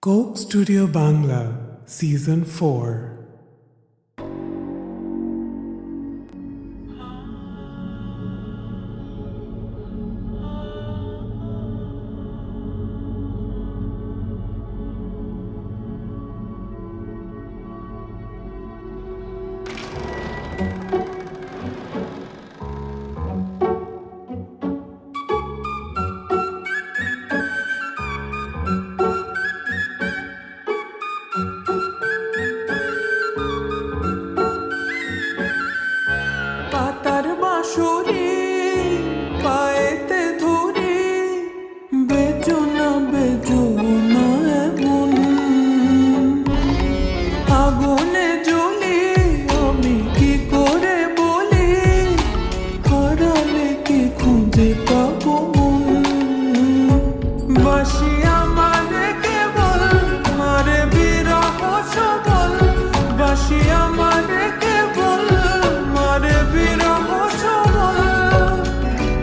Coke Studio Bangla Season 4. পাতার বাঁশরি পায়েতে ধরে বেজো না এমন আগুনে জ্বলি আমি কি করে বলি হারালে কি খুঁজে পাবো বাসি আমারে কেবল মারে বিরহ সবল বাসি আমারে কেবল মারে বিরহ সবল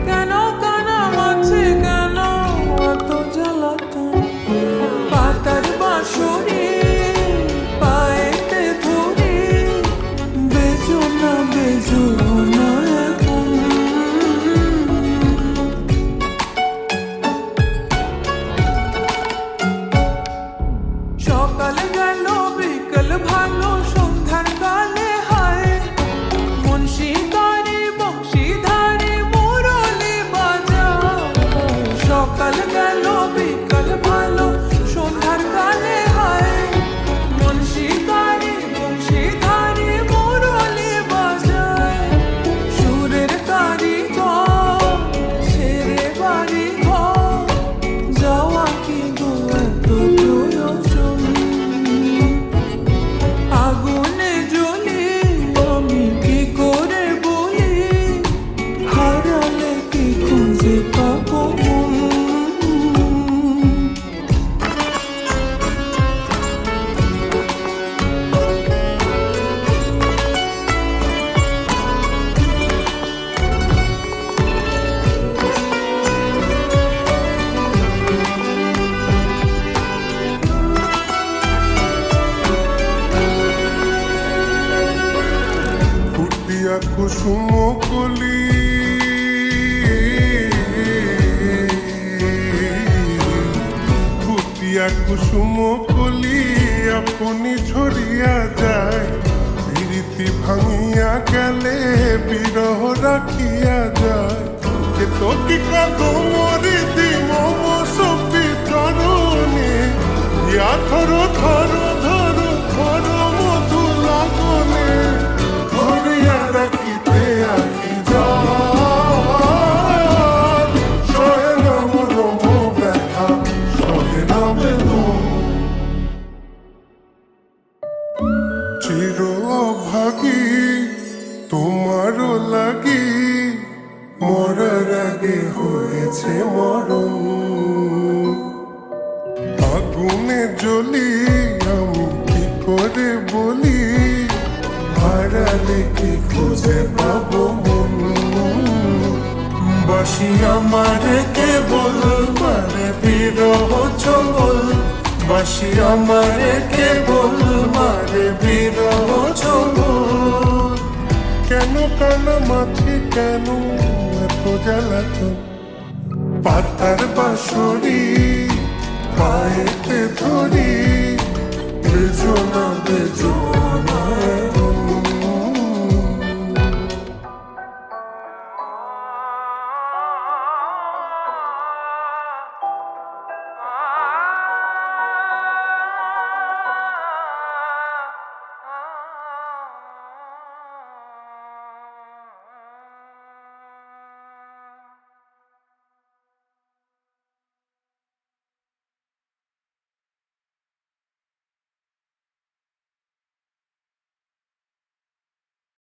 কেন কানামাছি কেন এত জ্বালাতন পাতার বাঁশরি পায়েতে ধরে বেজো না এখন সকাল গেল বিকেল ভালো সন্ধ্যার কালে হায় মুন্সিদারি বংশীধারি মুরলি বাজা সকাল গেল বিকেল ভালো সন্ধ্যার কালে হায় মুন্সিদারি বংশীধারি মুরলি বাজায় সুরের কারিগর ছেড়ে বাড়ি ঘর যাওয়া কি গো এত প্রয়োজন আগুনে জ্বলি আমি কি করে বলি হারালে কি খুঁজে পাবো ফুটিয়া কুসুম কলি ফুটিয়া কুসুম কলি আপনি ঝরিয়া যায় প্রীতি ভাঙিয়া গেলে বিরহ রাখিয়া যায় যে তো কি কদমরি দিম সপি চরণে ইয়া ধরো ধরো ধরো ধরো মধু লাগনে ধরিয়া রাখিতে আখি যায় সহে না মরম ব্যথা সহে না বেদন চির অভাগী তোমারও লাগি মরার আগে হয়েছে মরণ আগুনে জ্বলি আমি কি করে বলি হারালে কি খুঁজে পাবো মন বাসি আমারে কেবল মারে বিরহ ছবল বাসি আমারে কেবল মারে বিরহ ছবল কেন কানামাছি কেন এত জ্বালাতন পাতার বাঁশরি পায়েতে ধরি